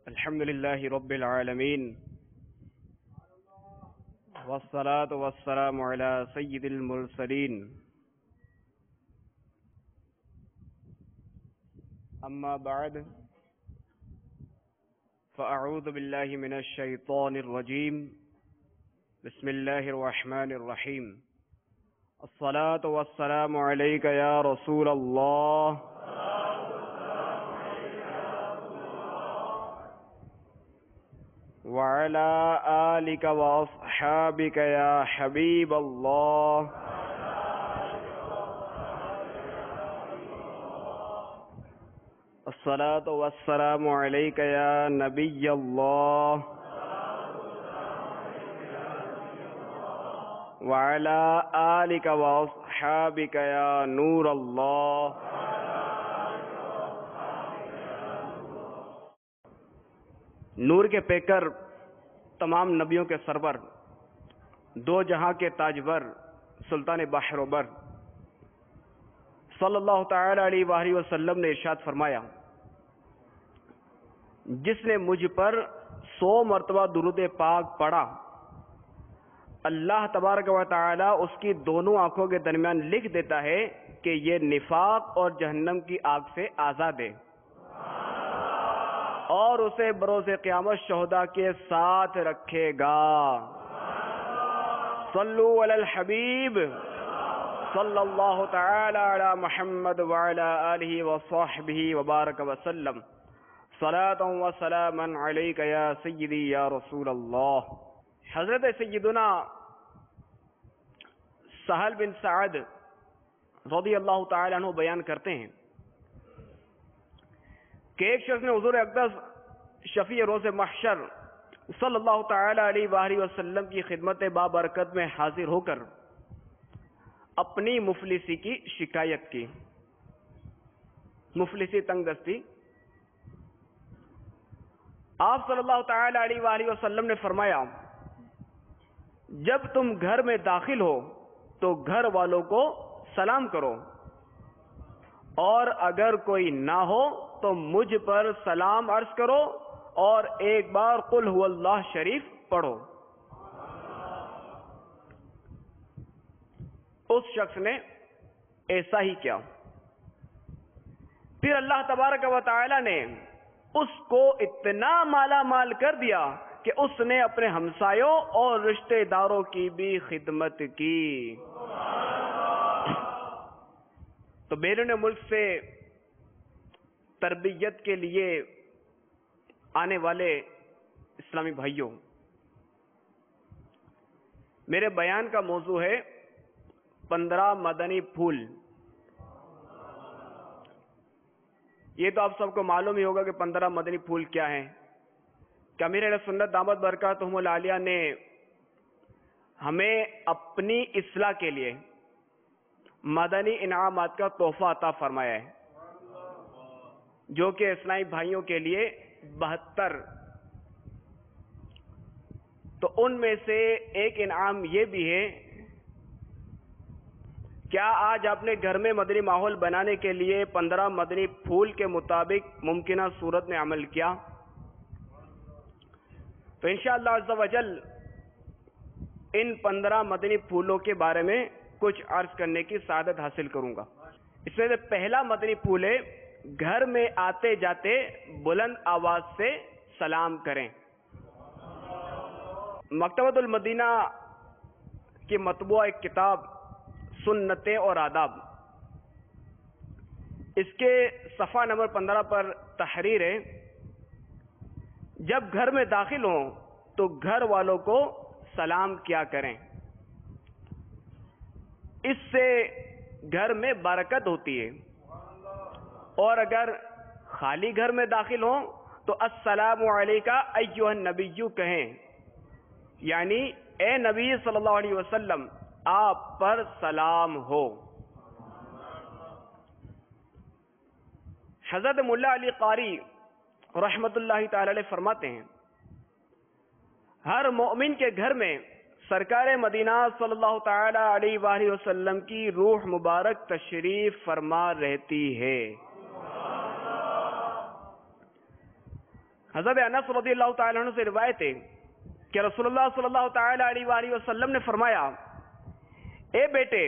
الحمد لله رب العالمين والصلاة والسلام على سيد المرسلين أما بعد فأعوذ بالله من الشيطان الرجيم بسم الله الرحمن الرحيم الصلاة والسلام عليك يا رسول الله وعلى آلك وأصحابك يا حبيب الله الصلاة والسلام عليك يا نبي الله وعلى آلك وأصحابك يا نور الله نور کے پیکر، تمام نبیوں کے سرور، دو جہاں کے تاجور، سلطان بحر و بر صلی اللہ تعالی علیہ وآلہ وسلم نے ارشاد فرمایا، جس نے مجھ پر 100 مرتبہ درود پاک پڑھا، اللہ تبارک و تعالی اس کی دونوں آنکھوں کے درمیان لکھ دیتا ہے کہ یہ نفاق اور جہنم کی آگ سے آزاد ہے، اور اسے بروز قیامت شہداء کے ساتھ رکھے گا۔ صلو علی الحبیب صلی اللہ تعالی علی محمد وعلی آلہ وصحبہ وبارک وسلم، صلاۃ و سلاما علیک یا سیدی یا رسول اللہ۔ حضرت سیدنا سہل بن سعد رضی اللہ تعالی عنہ بیان کرتے ہیں کہ ایک شخص نے حضور اقدس شفیع روز محشر صلی اللہ تعالی علیہ وآلہ وسلم کی خدمت بابرکت میں حاضر ہو کر اپنی مفلسی کی شکایت کی۔ مفلسی، تنگ دستی۔ آپ صلی اللہ تعالی علیہ وآلہ وسلم نے فرمایا، جب تم گھر میں داخل ہو تو گھر والوں کو سلام کرو، اور اگر کوئی نہ ہو تو مجھ پر سلام عرض کرو اور ایک بار قل هو اللہ شریف پڑھو۔ اس شخص نے ایسا ہی کیا۔ پھر اللہ تبارک و تعالی نے اس کو اتنا مالا مال کر دیا کہ اس نے اپنے ہمسایوں اور رشتہ داروں کی بھی خدمت کی۔ تو بیرون ملک سے تربیت کے لیے آنے والے اسلامی بھائیوں، میرے بیان کا موضوع ہے 15 مدنی پھول۔ یہ تو آپ سب کو معلوم ہی ہوگا کہ 15 مدنی پھول کیا ہیں کہ امیر اہل سنت دامت برکاتہم العالیہ نے ہمیں اپنی اصلاح کے لیے مدنی انعامات کا تحفہ عطا فرمایا ہے، جو کہ اسلامی بھائیوں کے لیے 72۔ تو ان میں سے ایک انعام یہ بھی ہے، کیا آج آپ نے گھر میں مدنی ماحول بنانے کے لیے 15 مدنی پھول کے مطابق ممکنہ صورت میں عمل کیا؟ تو انشاءاللہ عز و جل ان 15 مدنی پھولوں کے بارے میں کچھ عرض کرنے کی سعادت حاصل کروں گا۔ اس میں سے پہلا مدنی پھول ہے، گھر میں آتے جاتے بلند آواز سے سلام کریں۔ مکتبۃ المدینہ کی مطبوعہ ایک کتاب سنتیں اور آداب، اس کے صفحہ نمبر 15 پر تحریر ہے، جب گھر میں داخل ہوں تو گھر والوں کو سلام کیا کریں، اس سے گھر میں برکت ہوتی ہے، اور اگر خالی گھر میں داخل ہوں تو السلام علیکہ ایھا النبی کہیں، یعنی اے نبی صلی اللہ علیہ وسلم آپ پر سلام ہو۔ حضرت ملا علی قاری رحمت اللہ تعالی علیہ فرماتے ہیں، ہر مومن کے گھر میں سرکار مدینہ صلی اللہ تعالی علیہ وآلہ وسلم کی روح مبارک تشریف فرما رہتی ہے۔ حضرت انس رضی اللہ تعالیٰ عنہ سے روایت ہے کہ رسول اللہ صلی اللہ تعالیٰ علیہ وآلہ وسلم نے فرمایا، اے بیٹے،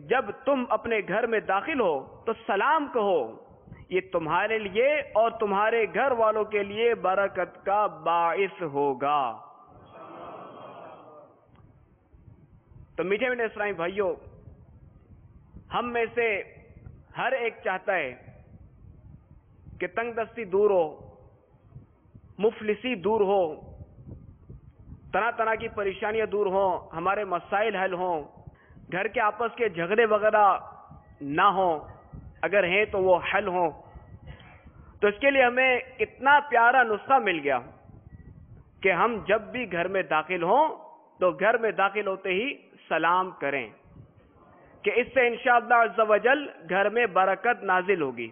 جب تم اپنے گھر میں داخل ہو تو سلام کہو، یہ تمہارے لیے اور تمہارے گھر والوں کے لیے برکت کا باعث ہوگا۔ تو میٹھے میٹھے اسلامی بھائیوں، ہم میں سے ہر ایک چاہتا ہے کہ تنگ دستی دور ہو، مفلسی دور ہو، طرح طرح کی پریشانیاں دور ہوں، ہمارے مسائل حل ہوں، گھر کے آپس کے جھگڑے وغیرہ نہ ہوں، اگر ہیں تو وہ حل ہوں۔ تو اس کے لیے ہمیں اتنا پیارا نسخہ مل گیا کہ ہم جب بھی گھر میں داخل ہوں تو گھر میں داخل ہوتے ہی سلام کریں، کہ اس سے انشاءاللہ عز و جل گھر میں برکت نازل ہوگی،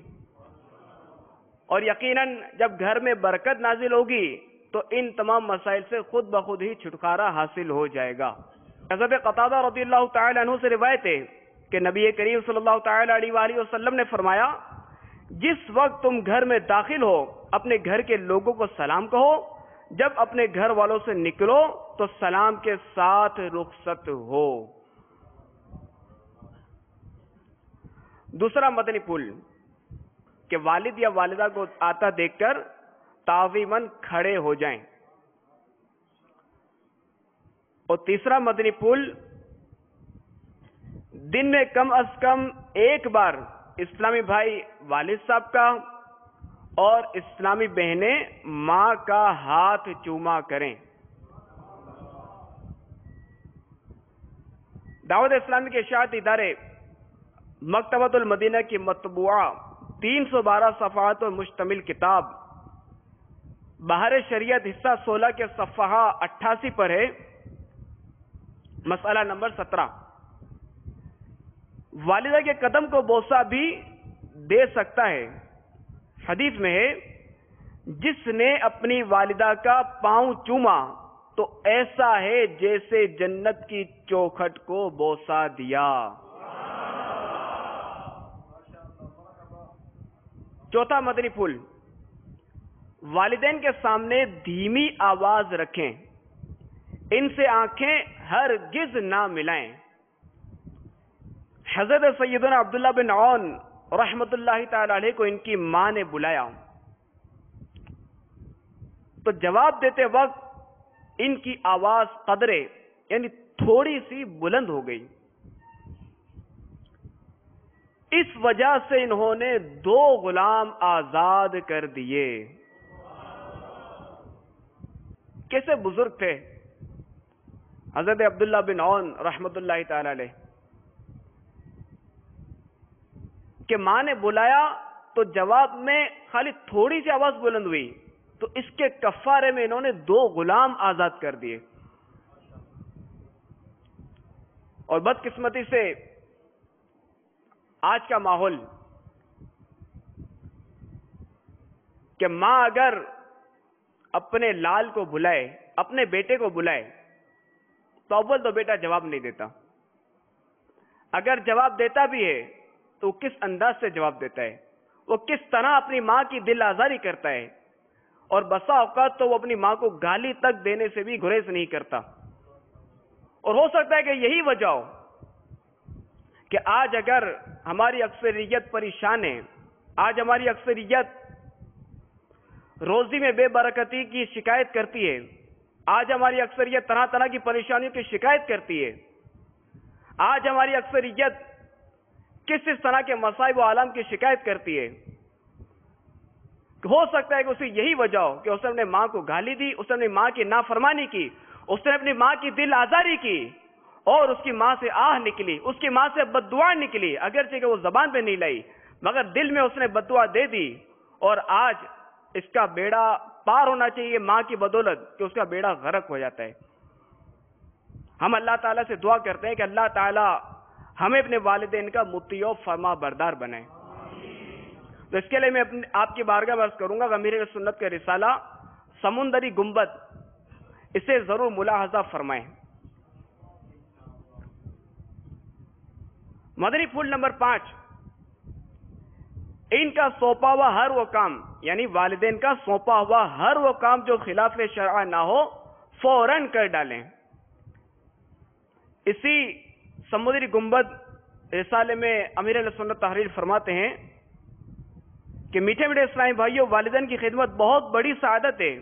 اور یقیناً جب گھر میں برکت نازل ہوگی تو ان تمام مسائل سے خود بخود ہی چھٹکارا حاصل ہو جائے گا۔ حضرت قتادہ رضی اللہ تعالی عنہ سے روایت ہے کہ نبی کریم صلی اللہ تعالی علیہ وآلہ وسلم نے فرمایا، جس وقت تم گھر میں داخل ہو اپنے گھر کے لوگوں کو سلام کہو، جب اپنے گھر والوں سے نکلو تو سلام کے ساتھ رخصت ہو۔ دوسرا مدنی پھول کہ والد یا والدہ کو آتا دیکھ کر تعظیماً کھڑے ہو جائیں۔ اور تیسرا مدنی پھول، دن میں کم از کم ایک بار اسلامی بھائی والد صاحب کا اور اسلامی بہنیں ماں کا ہاتھ چوما کریں۔ دعوت اسلامی کے اشاعت ادارے مکتبۃ المدینہ کی مطبوعہ 312 صفحات پر مشتمل کتاب بہار شریعت حصہ 16 کے صفحہ 88 پر ہے، مسئلہ نمبر 17، والدہ کے قدم کو بوسہ بھی دے سکتا ہے۔ حدیث میں ہے، جس نے اپنی والدہ کا پاؤں چوما تو ایسا ہے جیسے جنت کی چوکھٹ کو بوسہ دیا۔ چوتھا مدنی پھول، والدین کے سامنے دھیمی آواز رکھیں، ان سے آنکھیں ہرگز نہ ملائیں۔ حضرت سیدنا عبداللہ بن عون رحمت اللہ تعالی علیہ کو ان کی ماں نے بلایا تو جواب دیتے وقت ان کی آواز قدرے یعنی تھوڑی سی بلند ہو گئی۔ اس وجہ سے انہوں نے 2 غلام آزاد کر دیے۔ کیسے بزرگ تھے حضرت عبداللہ بن عون رحمت اللہ تعالی علیہ، کہ ماں نے بلایا تو جواب میں خالی تھوڑی سی آواز بلند ہوئی تو اس کے کفارے میں انہوں نے 2 غلام آزاد کر دیے۔ اور بدقسمتی سے آج کا ماحول کہ ماں اگر اپنے لال کو بلائے، اپنے بیٹے کو بلائے تو اول تو بیٹا جواب نہیں دیتا، اگر جواب دیتا بھی ہے تو کس انداز سے جواب دیتا ہے، وہ کس طرح اپنی ماں کی دل آزاری کرتا ہے، اور بسا اوقات تو وہ اپنی ماں کو گالی تک دینے سے بھی گریز نہیں کرتا۔ اور ہو سکتا ہے کہ یہی وجہ ہو کہ آج اگر ہماری اکثریت پریشان ہے، آج ہماری اکثریت روزی میں بے برکتی کی شکایت کرتی ہے، آج ہماری اکثریت طرح طرح کی پریشانیوں کی شکایت کرتی ہے، آج ہماری اکثریت کس طرح کے مصائب و آلام کی شکایت کرتی ہے۔ ہو سکتا ہے کہ اسے یہی وجہ ہو کہ اس نے اپنے ماں کو گالی دی، اس نے اپنی ماں کی نافرمانی کی، اس نے اپنی ماں کی دل آزاری کی، اور اس کی ماں سے آہ نکلی، اس کی ماں سے بد دعا نکلی، اگرچہ کہ وہ زبان پہ نہیں لائی مگر دل میں اس نے بد دعا دے دی، اور آج اس کا بیڑا پار ہونا چاہیے ماں کی بدولت کہ اس کا بیڑا غرق ہو جاتا ہے۔ ہم اللہ تعالیٰ سے دعا کرتے ہیں کہ اللہ تعالیٰ ہمیں اپنے والدین کا مطیع و فرما بردار بنائے۔ تو اس کے لیے میں آپ کی بارگاہ میں عرض کروں گا کہ امیر سنت کا رسالہ سمندری گنبد اسے ضرور ملاحظہ فرمائیں۔ مدنی پھول نمبر 5، ان کا سونپا ہوا ہر وہ کام، یعنی والدین کا سونپا ہوا ہر وہ کام جو خلاف شرع نہ ہو، فوراً کر ڈالیں۔ اسی سمندری گنبد رسالے میں امیر اہل سنت تحریر فرماتے ہیں کہ میٹھے میٹھے اسلامی بھائیوں، والدین کی خدمت بہت بڑی سعادت ہے۔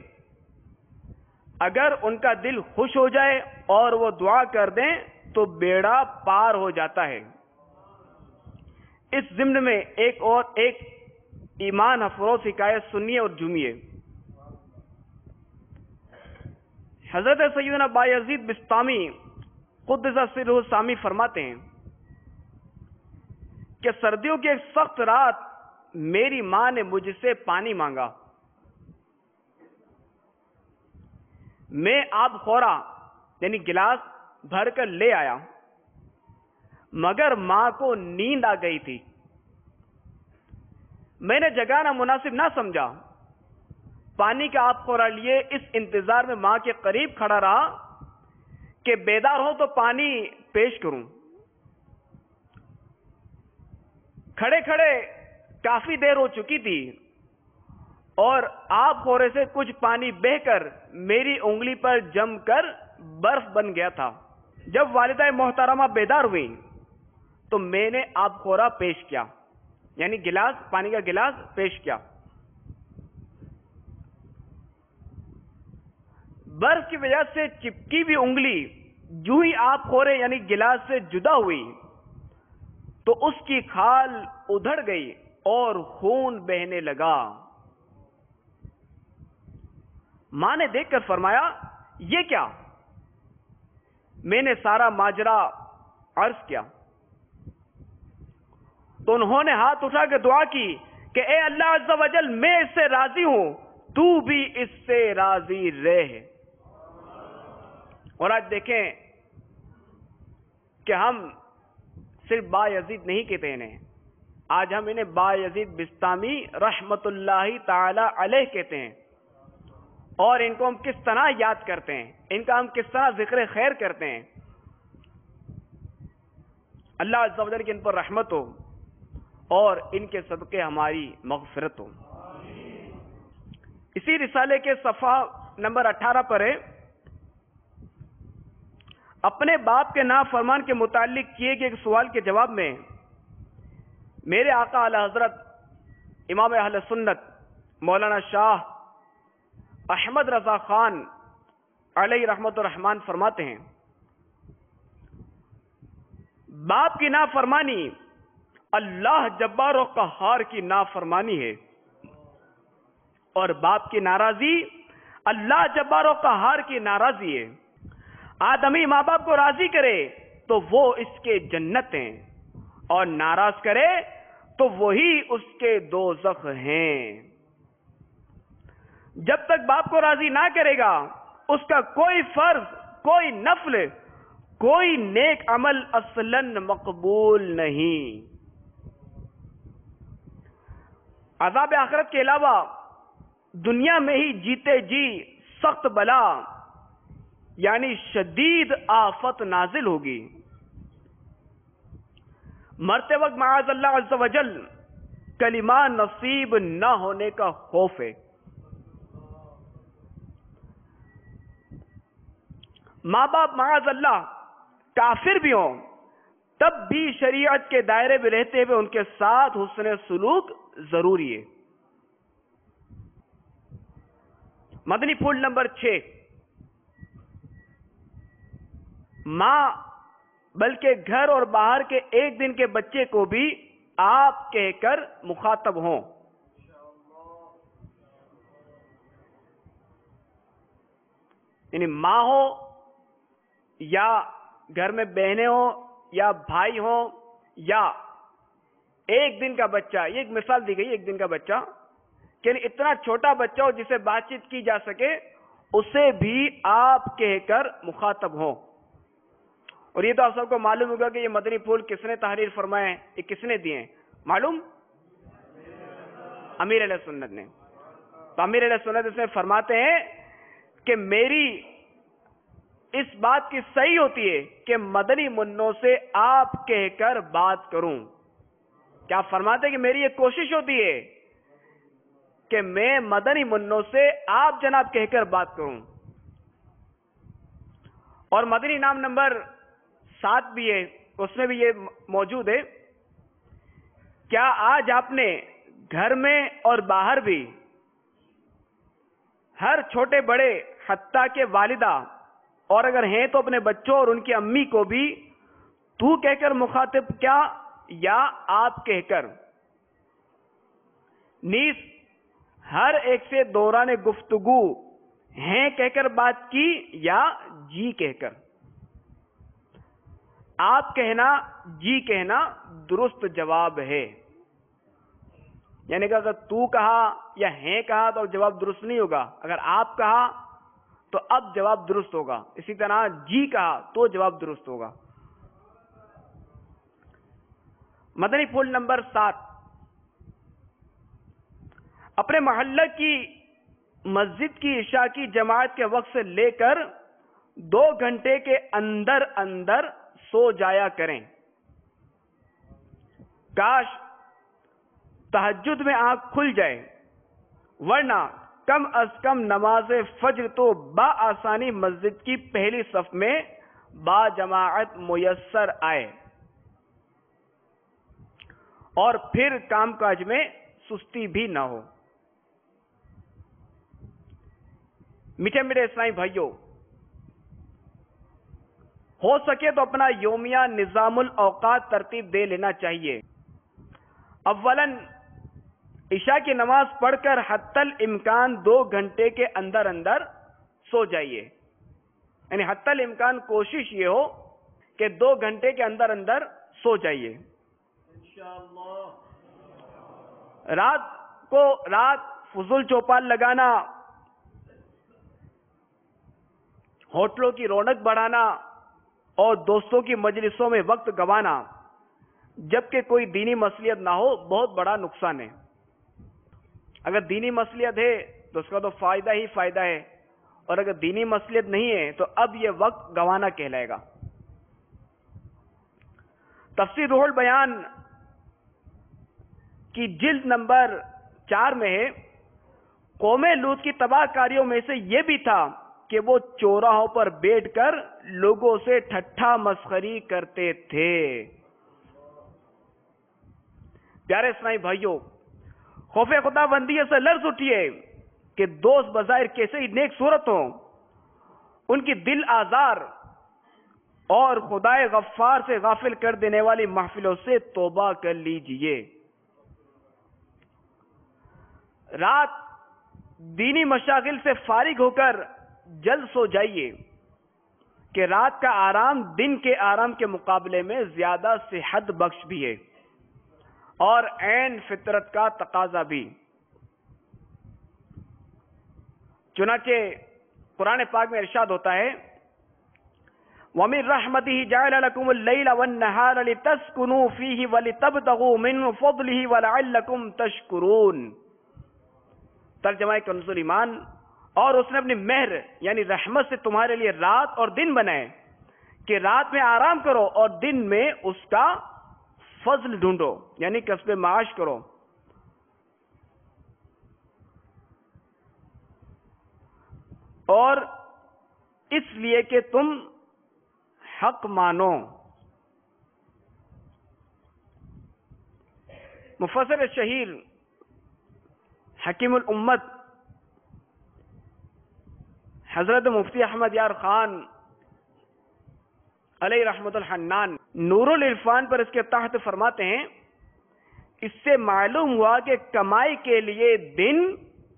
اگر ان کا دل خوش ہو جائے اور وہ دعا کر دیں تو بیڑا پار ہو جاتا ہے۔ اس ضمن میں ایک ایمان افروز حکایت سنیے اور جھومیے۔ حضرت سیدنا بایزید بسطامی قدس سرہ السامی فرماتے ہیں کہ سردیوں کی ایک سخت رات میری ماں نے مجھ سے پانی مانگا۔ میں آب خورا یعنی گلاس بھر کر لے آیا، مگر ماں کو نیند آ گئی تھی۔ میں نے جگانا مناسب نہ سمجھا، پانی کا آب خورا لیے اس انتظار میں ماں کے قریب کھڑا رہا کہ بیدار ہو تو پانی پیش کروں۔ کھڑے کھڑے کافی دیر ہو چکی تھی اور آب خورے سے کچھ پانی بہہ کر میری انگلی پر جم کر برف بن گیا تھا۔ جب والدہ محترمہ بیدار ہوئی تو میں نے آب خورا پیش کیا، یعنی گلاس، پانی کا گلاس پیش کیا۔ برف کی وجہ سے چپکی بھی انگلی جو ہی آب خورے یعنی گلاس سے جدا ہوئی تو اس کی کھال ادھڑ گئی اور خون بہنے لگا۔ ماں نے دیکھ کر فرمایا، یہ کیا؟ میں نے سارا ماجرا عرض کیا تو انہوں نے ہاتھ اٹھا کے دعا کی کہ اے اللہ عز و جل، میں اس سے راضی ہوں، تو بھی اس سے راضی رہ۔ اور آج دیکھیں کہ ہم صرف بایزید نہیں کہتے انہیں، آج ہم انہیں بایزید بسطامی رحمت اللہ تعالی علیہ کہتے ہیں، اور ان کو ہم کس طرح یاد کرتے ہیں، ان کا ہم کس طرح ذکر خیر کرتے ہیں۔ اللہ عز و جل کی ان پر رحمت ہو اور ان کے صدقے ہماری مغفرت ہو۔ اسی رسالے کے صفحہ نمبر 18 پر ہے، اپنے باپ کے نافرمان کے متعلق کیے گئے ایک سوال کے جواب میں میرے آقا اعلی حضرت امام اہل سنت مولانا شاہ احمد رضا خان علیہ رحمت الرحمان فرماتے ہیں، باپ کی نافرمانی اللہ جبار و قہار کی نافرمانی ہے، اور باپ کی ناراضی اللہ جبار و قہار کی ناراضی ہے۔ آدمی ماں باپ کو راضی کرے تو وہ اس کے جنت ہیں، اور ناراض کرے تو وہی اس کے دوزخ ہیں۔ جب تک باپ کو راضی نہ کرے گا اس کا کوئی فرض، کوئی نفل، کوئی نیک عمل اصلاً مقبول نہیں۔ عذاب آخرت کے علاوہ دنیا میں ہی جیتے جی سخت بلا یعنی شدید آفت نازل ہوگی۔ مرتے وقت معاذ اللہ عز و جل کلمہ نصیب نہ ہونے کا خوف ہے۔ ماں باپ معاذ اللہ کافر بھی ہوں تب بھی شریعت کے دائرے میں رہتے ہوئے ان کے ساتھ حسن سلوک ضروری ہے۔ مدنی پھول نمبر 6، ماں بلکہ گھر اور باہر کے ایک دن کے بچے کو بھی آپ کہہ کر مخاطب ہوں۔ یعنی ماں ہو یا گھر میں بہنیں ہوں یا بھائی ہوں یا ایک دن کا بچہ، یہ ایک مثال دی گئی، ایک دن کا بچہ کہ اتنا چھوٹا بچہ ہو جسے بات چیت کی جا سکے، اسے بھی آپ کہہ کر مخاطب ہوں۔ اور یہ تو آپ سب کو معلوم ہوگا کہ یہ مدنی پھول کس نے تحریر فرمائے ہیں، یہ کس نے دیے ہیں، معلوم؟ امیر علیہ سنت نے۔ تو امیر علیہ سنت اس میں فرماتے ہیں کہ میری اس بات کی صحیح ہوتی ہے کہ مدنی منوں سے آپ کہہ کر بات کروں۔ کیا فرماتے کہ میری ایک کوشش ہوتی ہے کہ میں مدنی منوں سے آپ جناب کہہ کر بات کروں. اور مدنی نام نمبر 7 بھی ہے، اس میں بھی یہ موجود ہے. کیا آج آپ نے گھر میں اور باہر بھی ہر چھوٹے بڑے حتیٰ کہ والدہ اور اگر ہیں تو اپنے بچوں اور ان کی امی کو بھی تو کہہ کر مخاطب کیا یا آپ کہہ کر، نیز ہر ایک سے دوران گفتگو ہیں کہہ کر بات کی یا جی کہہ کر؟ آپ کہنا جی کہنا درست جواب ہے. یعنی کہ اگر تو کہا یا ہیں کہا تو جواب درست نہیں ہوگا، اگر آپ کہا تو اب جواب درست ہوگا، اسی طرح جی کہا تو جواب درست ہوگا. مدنی پھول نمبر 7، اپنے محلہ کی مسجد کی عشاء کی جماعت کے وقت سے لے کر 2 گھنٹے کے اندر اندر سو جایا کریں. کاش تہجد میں آنکھ کھل جائے، ورنہ کم از کم نماز فجر تو بآسانی مسجد کی پہلی صف میں با جماعت میسر آئے، اور پھر کام کاج میں سستی بھی نہ ہو. میٹھے میٹھے اسلامی بھائیوں، ہو سکے تو اپنا یومیہ نظام الاوقات ترتیب دے لینا چاہیے. اولاً عشاء کی نماز پڑھ کر حتی الامکان 2 گھنٹے کے اندر اندر سو جائیے. یعنی حتی الامکان کوشش یہ ہو کہ 2 گھنٹے کے اندر اندر سو جائیے. رات فضول چوپال لگانا، ہوٹلوں کی رونق بڑھانا اور دوستوں کی مجلسوں میں وقت گوانا جبکہ کوئی دینی مصلحت نہ ہو بہت بڑا نقصان ہے. اگر دینی مصلحت ہے تو اس کا تو فائدہ ہی فائدہ ہے، اور اگر دینی مصلحت نہیں ہے تو اب یہ وقت گوانا کہلائے گا. تفسیر روح البیان کی جلد نمبر 4 میں ہے، قوم لوط کی تباہ کاریوں میں سے یہ بھی تھا کہ وہ چوراہوں پر بیٹھ کر لوگوں سے ٹھٹھا مسخری کرتے تھے. پیارے اسلامی بھائیوں، خوف خدا بندی سے لرز اٹھیے کہ دوست بظاہر کیسے ہی نیک صورت ہوں، ان کی دل آزار اور خدائے غفار سے غافل کر دینے والی محفلوں سے توبہ کر لیجئے. رات دینی مشاغل سے فارغ ہو کر جلد سو جائیے کہ رات کا آرام دن کے آرام کے مقابلے میں زیادہ صحت بخش بھی ہے اور عین فطرت کا تقاضا بھی. چنانچہ قرآن پاک میں ارشاد ہوتا ہے، وَمِن رَحْمَتِهِ جَعَلَ لَكُمُ اللَّيْلَ وَالنَّهَارَ لِتَسْكُنُوا فِيهِ وَلِتَبْتَغُوا مِن فَضْلِهِ وَلَعَلَّكُمْ تَشْكُرُونَ. ترجمہ کنز ایمان، اور اس نے اپنی مہر یعنی رحمت سے تمہارے لیے رات اور دن بنائے کہ رات میں آرام کرو اور دن میں اس کا فضل ڈھونڈو، یعنی کسب معاش کرو. اور اس لیے کہ تم حق مانو. مفسر شہیر حکیم الامت حضرت مفتی احمد یار خان علیہ رحمت الحنان نور العرفان پر اس کے تحت فرماتے ہیں، اس سے معلوم ہوا کہ کمائی کے لیے دن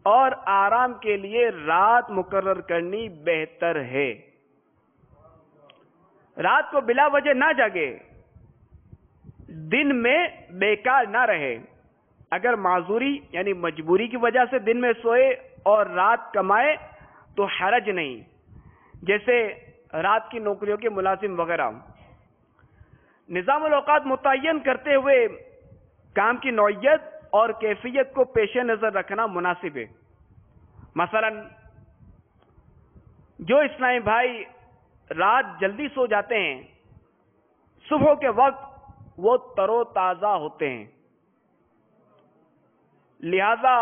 اور آرام کے لیے رات مقرر کرنی بہتر ہے. رات کو بلا وجہ نہ جاگے، دن میں بیکار نہ رہے. اگر معذوری یعنی مجبوری کی وجہ سے دن میں سوئے اور رات کمائے تو حرج نہیں، جیسے رات کی نوکریوں کے ملازم وغیرہ. نظام الاوقات متعین کرتے ہوئے کام کی نوعیت اور کیفیت کو پیش نظر رکھنا مناسب ہے. مثلا جو اسلامی بھائی رات جلدی سو جاتے ہیں، صبح کے وقت وہ تر و تازہ ہوتے ہیں. لہذا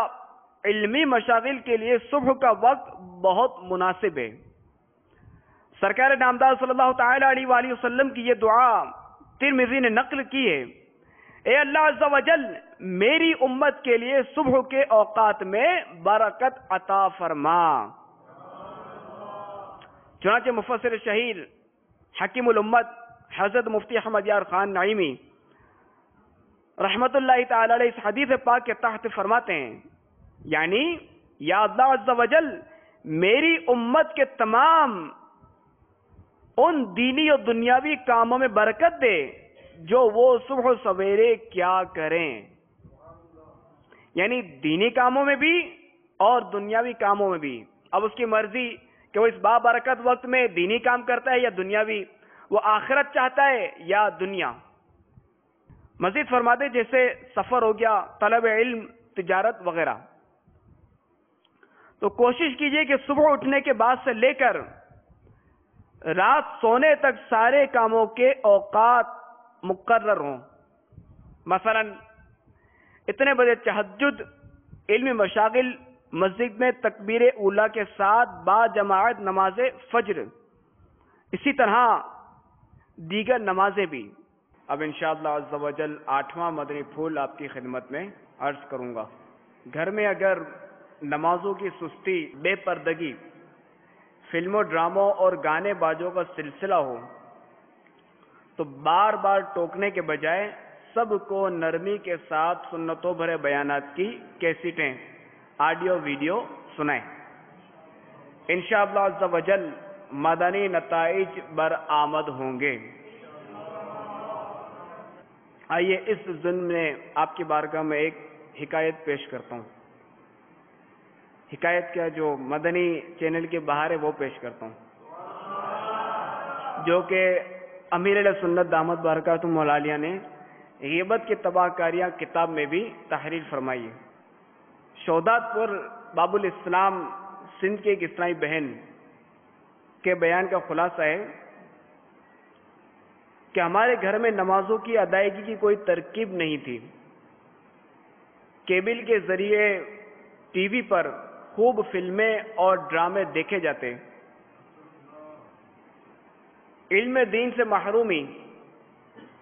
علمی مشاغل کے لیے صبح کا وقت بہت مناسب ہے۔ سرکار نامدار صلی اللہ تعالی علیہ وآلہ وسلم کی یہ دعا ترمذی نے نقل کی ہے، اے اللہ عز و جل میری امت کے لیے صبح کے اوقات میں برکت عطا فرما۔ چنانچہ مفسر شہیر حکیم الامت حضرت مفتی احمد یار خان نعیمی رحمت اللہ تعالی علیہ اس حدیث پاک کے تحت فرماتے ہیں، یعنی یا اللہ عز و جل میری امت کے تمام ان دینی اور دنیاوی کاموں میں برکت دے جو وہ صبح و سویرے کیا کریں، یعنی دینی کاموں میں بھی اور دنیاوی کاموں میں بھی۔ اب اس کی مرضی کہ وہ اس بابرکت وقت میں دینی کام کرتا ہے یا دنیاوی، وہ آخرت چاہتا ہے یا دنیا۔ مزید فرماتے جیسے سفر ہو گیا، طلب علم، تجارت وغیرہ، تو کوشش کیجئے کہ صبح اٹھنے کے بعد سے لے کر رات سونے تک سارے کاموں کے اوقات مقرر ہوں۔ مثلا اتنے بجے تہجد، علمی مشاغل، مسجد میں تکبیر اولیٰ کے ساتھ با جماعت نماز فجر، اسی طرح دیگر نمازیں بھی۔ اب انشاءاللہ عز و جل 8واں مدنی پھول آپ کی خدمت میں عرض کروں گا۔ گھر میں اگر نمازوں کی سستی، بے پردگی، فلموں، ڈراموں اور گانے باجوں کا سلسلہ ہو تو بار بار ٹوکنے کے بجائے سب کو نرمی کے ساتھ سنتوں بھرے بیانات کی کیسٹیں، آڈیو ویڈیو سنائیں۔ انشاءاللہ عز و جل مدنی نتائج برآمد ہوں گے۔ آئیے اس ضمن میں آپ کی بارگاہ میں ایک حکایت پیش کرتا ہوں۔ حکایت کیا، جو مدنی چینل کے باہر ہے وہ پیش کرتا ہوں، جو کہ امیر علیہ سنت دامت برکاتہم العالیہ نے غیبت کی تباہ کاریاں کتاب میں بھی تحریر فرمائی ہے۔ شہدات پور باب الاسلام سندھ کی ایک اسلامی بہن کے بیان کا خلاصہ ہے کہ ہمارے گھر میں نمازوں کی ادائیگی کی کوئی ترکیب نہیں تھی۔ کیبل کے ذریعے ٹی وی پر خوب فلمیں اور ڈرامے دیکھے جاتے، علم دین سے محرومی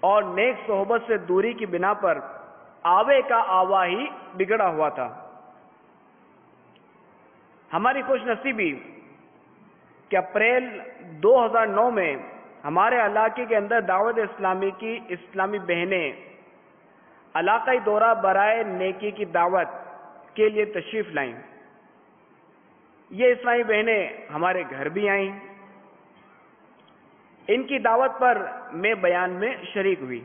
اور نیک صحبت سے دوری کی بنا پر آوے کا آوا ہی بگڑا ہوا تھا۔ ہماری خوش نصیبی کہ اپریل 2009 میں ہمارے علاقے کے اندر دعوت اسلامی کی اسلامی بہنیں علاقائی دورہ برائے نیکی کی دعوت کے لیے تشریف لائیں۔ یہ اسلامی بہنیں ہمارے گھر بھی آئیں۔ ان کی دعوت پر میں بیان میں شریک ہوئی۔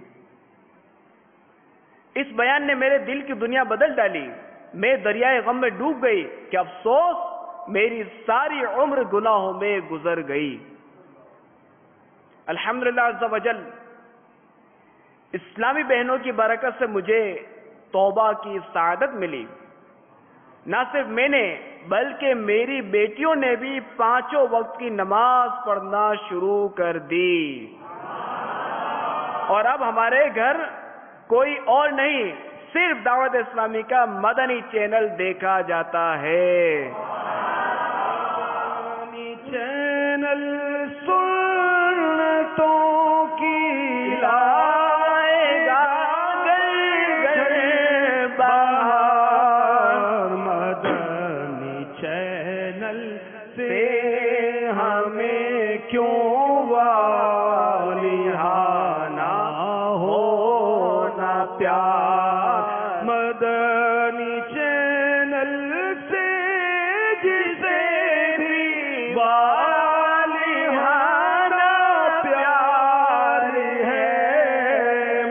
اس بیان نے میرے دل کی دنیا بدل ڈالی۔ میں دریائے غم میں ڈوب گئی کہ افسوس میری ساری عمر گناہوں میں گزر گئی۔ الحمدللہ عز و جل اسلامی بہنوں کی برکت سے مجھے توبہ کی سعادت ملی۔ نہ صرف میں نے بلکہ میری بیٹیوں نے بھی 5 وقت کی نماز پڑھنا شروع کر دی، اور اب ہمارے گھر کوئی اور نہیں، صرف دعوت اسلامی کا مدنی چینل دیکھا جاتا ہے۔ مدنی چینل سنتوں کی لائے گا گھر باہر، مدنی چینل سے ہمیں کیوں والیہانہ ہونا پیار، مدنی چینل سے جسے بھی والیہانہ پیار ہے،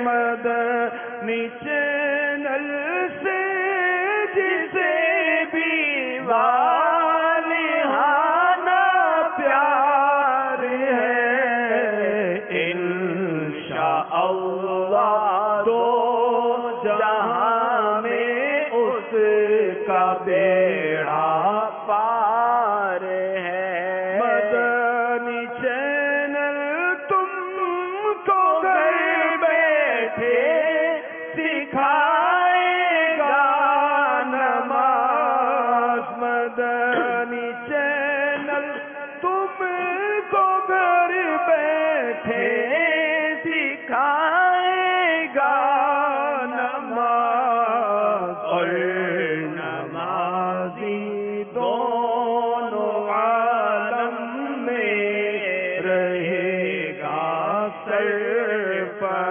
مدنی چینل سے جسے بھی والیہانہ پیار ہے، انشاءاللہ دو جہاں میں اس کا بیڑا پار ہے۔ مدنی چینل تم کو گھر بیٹھے سکھائے گا سکھائے گا نماز اور نمازی دونوں عالم میں رہے گا سرفراز.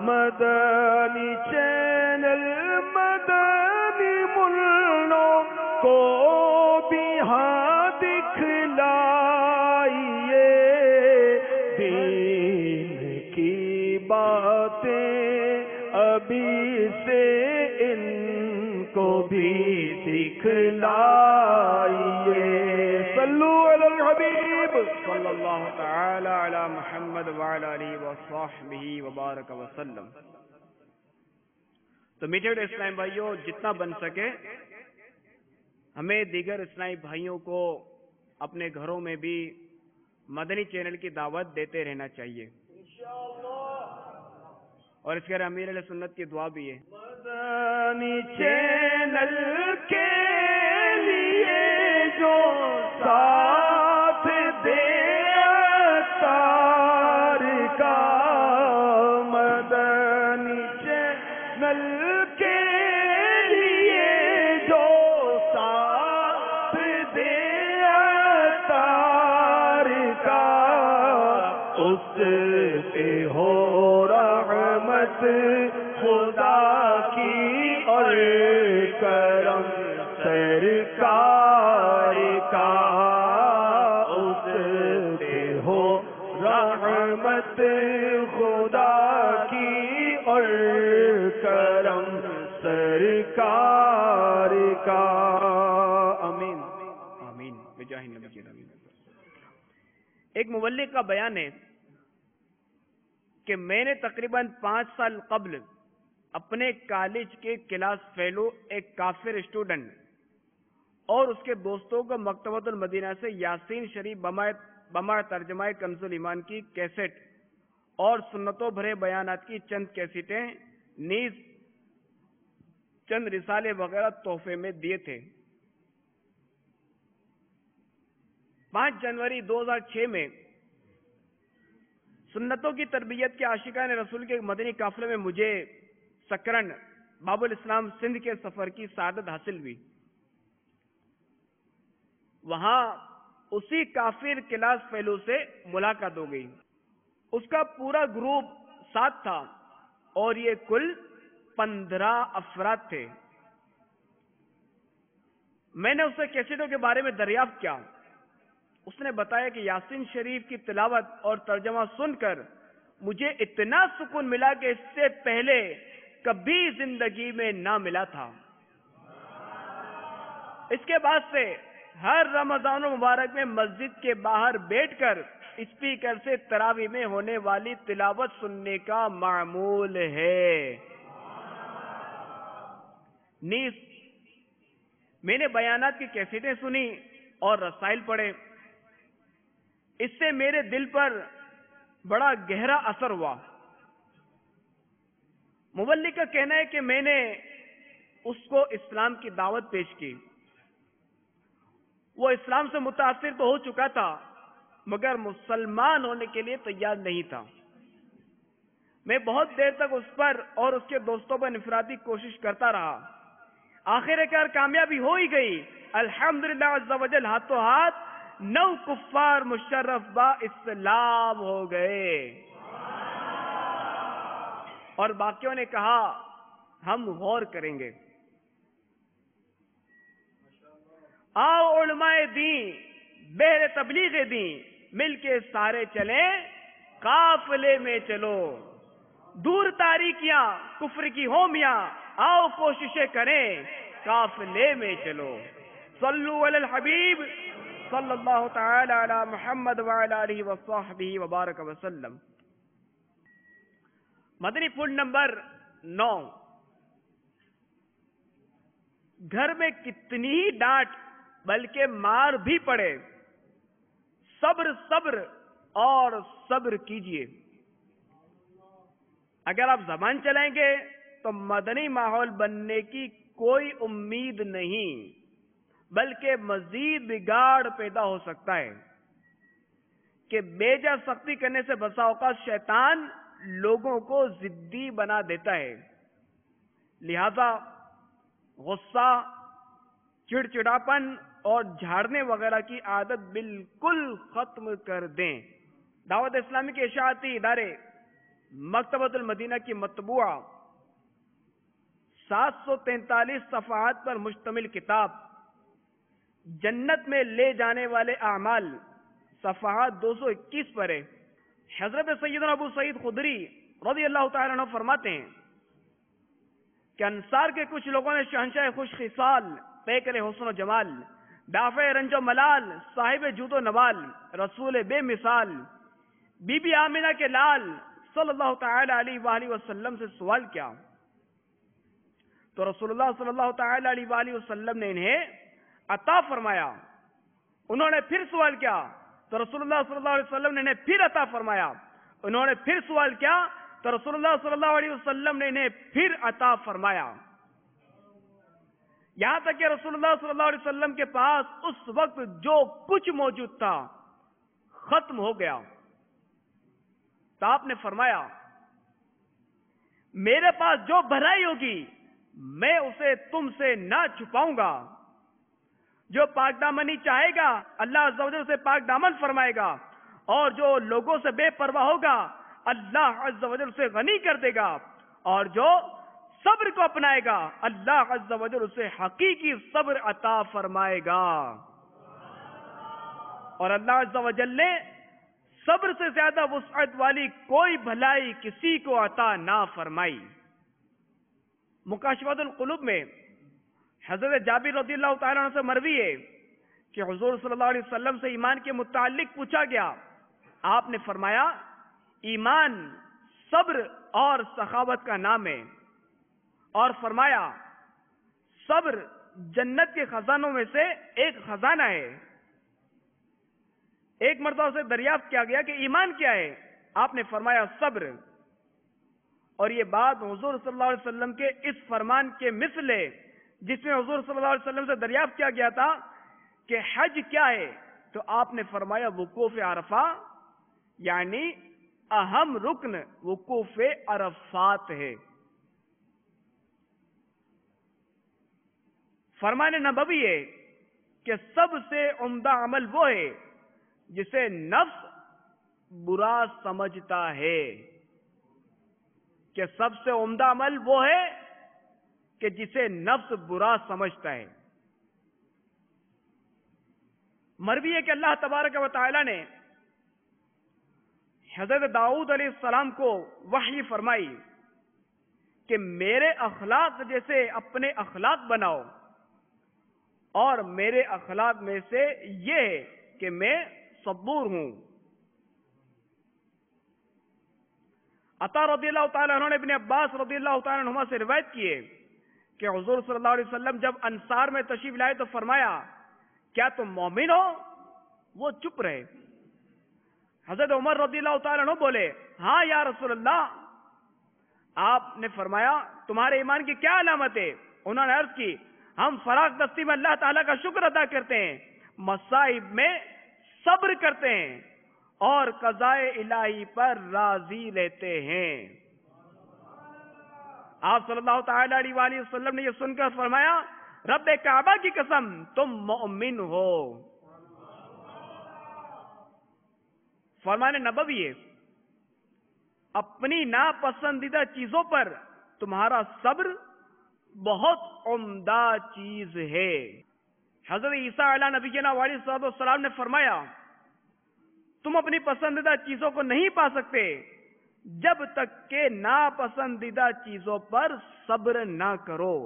مدنی چینل مدنی ملوں کو بھی ہاں دکھلائیے، دین کی باتیں ابھی سے ان کو بھی دکھلائیے. صلو علی الحبیب صلی اللہ تعالی علی محمد وعلی آلہ وصحبہ وبارک وسلم. تو میٹھے اسلامی بھائیوں، جتنا بن سکے ہمیں دیگر اسلامی بھائیوں کو اپنے گھروں میں بھی مدنی چینل کی دعوت دیتے رہنا چاہیے، اور اس کے امیر علیہ سنت کی دعا بھی ہے. مدنی چینل کے لیے جو ساتھ دے اتار کا، مدنی چینل کے لیے جو ساتھ دے اتار کا، اس پہ ہو رحمت خدا کی اور کرم سرکار کا. اس پہ ہو رحمت خدا کی اور کرم سرکار کا. آمین آمین بجاہ نبی کریم. ایک مبلغ کا بیان ہے کہ میں نے تقریباً 5 سال قبل اپنے کالج کے کلاس فیلو ایک کافر اسٹوڈنٹ اور اس کے دوستوں کو مکتبۃ المدینہ سے یاسین شریف بما ترجمہ کنز ایمان کی کیسٹ اور سنتوں بھرے بیانات کی چند کیسٹیں نیز چند رسالے وغیرہ تحفے میں دیے تھے. 5 جنوری 2006 میں سنتوں کی تربیت کے عاشقان رسول کے مدنی قافلے میں مجھے سکرن باب الاسلام سندھ کے سفر کی سعادت حاصل ہوئی. وہاں اسی کافر کلاس فیلو سے ملاقات ہو گئی. اس کا پورا گروپ ساتھ تھا اور یہ کل 15 افراد تھے. میں نے اس سے کیسٹوں کے بارے میں دریافت کیا. اس نے بتایا کہ یاسین شریف کی تلاوت اور ترجمہ سن کر مجھے اتنا سکون ملا کہ اس سے پہلے کبھی زندگی میں نہ ملا تھا. اس کے بعد سے ہر رمضان المبارک میں مسجد کے باہر بیٹھ کر اسپیکر سے تراویح میں ہونے والی تلاوت سننے کا معمول ہے. نیز میں نے بیانات کی کیسٹیں سنی اور رسائل پڑھے. اس سے میرے دل پر بڑا گہرا اثر ہوا. مبلغ کا کہنا ہے کہ میں نے اس کو اسلام کی دعوت پیش کی. وہ اسلام سے متاثر تو ہو چکا تھا مگر مسلمان ہونے کے لیے تیار نہیں تھا. میں بہت دیر تک اس پر اور اس کے دوستوں پر انفرادی کوشش کرتا رہا. آخر کار کامیابی ہو ہی گئی. الحمدللہ عز و جل ہاتھوں ہاتھ 9 کفار مشرف با اسلام ہو گئے. اور باقیوں نے کہا ہم غور کریں گے. آؤ علماء دین بہر تبلیغ دین مل کے سارے چلیں قافلے میں چلو. دور تاریکیاں کفر کی ہومیاں آؤ کوششیں کریں قافلے میں چلو. صلو علی الحبیب صلی اللہ تعالی علی محمد وعلی آلہ وصحبہ وبارک وسلم. مدنی پھول نمبر 9. گھر میں کتنی ہی ڈانٹ بلکہ مار بھی پڑے صبر صبر اور صبر کیجئے. اگر آپ زبان چلائیں گے تو مدنی ماحول بننے کی کوئی امید نہیں بلکہ مزید بگاڑ پیدا ہو سکتا ہے. کہ بیجا سختی کرنے سے بسا اوقات شیطان لوگوں کو ضدی بنا دیتا ہے، لہذا غصہ، چڑچڑاپن اور جھاڑنے وغیرہ کی عادت بالکل ختم کر دیں۔ دعوت اسلامی کے اشاعتی ادارے مکتبۃ المدینہ کی مطبوعہ 743 صفحات پر مشتمل کتاب جنت میں لے جانے والے اعمال صفحات 221 پر ہے۔ حضرت سیدنا ابو سعید خدری رضی اللہ تعالیٰ عنہ فرماتے ہیں کہ انصار کے کچھ لوگوں نے شہنشاہ خوش خصال، پیکر حسن و جمال، دافع رنج و ملال، صاحب جود و نوال، رسول بے مثال، بی بی آمنہ کے لال صلی اللہ تعالی علیہ وآلہ وسلم سے سوال کیا، تو رسول اللہ صلی اللہ تعالی علیہ وآلہ وسلم نے انہیں عطا فرمایا۔ انہوں نے پھر سوال کیا تو رسول اللہ صلی اللہ علیہ وسلم نے انہیں پھر عطا فرمایا۔ انہوں نے پھر سوال کیا تو رسول اللہ صلی اللہ علیہ وسلم نے انہیں پھر عطا فرمایا، یہاں تک کہ رسول اللہ صلی اللہ علیہ وسلم کے پاس اس وقت جو کچھ موجود تھا ختم ہو گیا۔ تو آپ نے فرمایا میرے پاس جو بھلائی ہوگی میں اسے تم سے نہ چھپاؤں گا، جو پاک دامنی چاہے گا اللہ عز و جل اسے پاک دامن فرمائے گا، اور جو لوگوں سے بے پرواہ ہوگا اللہ عز و جل اسے غنی کر دے گا، اور جو صبر کو اپنائے گا اللہ عز و جل اسے حقیقی صبر عطا فرمائے گا۔ اور اللہ عز و جل نے صبر سے زیادہ وسعت والی کوئی بھلائی کسی کو عطا نہ فرمائی۔ مکاشفۃ القلوب میں حضرت جابر رضی اللہ تعالیٰ عنہ سے مروی ہے کہ حضور صلی اللہ علیہ وسلم سے ایمان کے متعلق پوچھا گیا، آپ نے فرمایا ایمان صبر اور سخاوت کا نام ہے، اور فرمایا صبر جنت کے خزانوں میں سے ایک خزانہ ہے۔ ایک مرتبہ سے دریافت کیا گیا کہ ایمان کیا ہے؟ آپ نے فرمایا صبر، اور یہ بات حضور صلی اللہ علیہ وسلم کے اس فرمان کے مثل ہے جس میں حضور صلی اللہ علیہ وسلم سے دریافت کیا گیا تھا کہ حج کیا ہے، تو آپ نے فرمایا وقوف عرفہ، یعنی اہم رکن وقوف عرفات ہے۔ فرمان نبوی ہے کہ سب سے عمدہ عمل وہ ہے جسے نفس برا سمجھتا ہے، کہ سب سے عمدہ عمل وہ ہے کہ جسے نفس برا سمجھتا ہے۔ مروی ہے کہ اللہ تبارک و تعالی نے حضرت داؤد علیہ السلام کو وحی فرمائی کہ میرے اخلاق جیسے اپنے اخلاق بناؤ، اور میرے اخلاق میں سے یہ ہے کہ میں صبور ہوں۔ عطا رضی اللہ تعالیٰ عنہ نے ابن عباس رضی اللہ تعالیٰ عنہما سے روایت کیے کہ حضور صلی اللہ علیہ وسلم جب انصار میں تشریف لائے تو فرمایا کیا تم مومن ہو؟ وہ چپ رہے۔ حضرت عمر رضی اللہ تعالیٰ عنہ بولے ہاں یا رسول اللہ۔ آپ نے فرمایا تمہارے ایمان کی کیا علامت ہے؟ انہوں نے عرض کی ہم فراغ دستی میں اللہ تعالیٰ کا شکر ادا کرتے ہیں، مصائب میں صبر کرتے ہیں، اور قضاء الہی پر راضی لیتے ہیں۔ آپ صلی اللہ تعالی علیہ وآلہ وسلم نے یہ سن کر فرمایا رب کعبہ کی قسم تم مؤمن ہو۔ فرمان نبوی ہے اپنی ناپسندیدہ چیزوں پر تمہارا صبر بہت عمدہ چیز ہے۔ حضرت عیسیٰ علیہ نبینا علیہ الصلوۃ والسلام نے فرمایا تم اپنی پسندیدہ چیزوں کو نہیں پا سکتے جب تک کہ ناپسندیدہ چیزوں پر صبر نہ کرو۔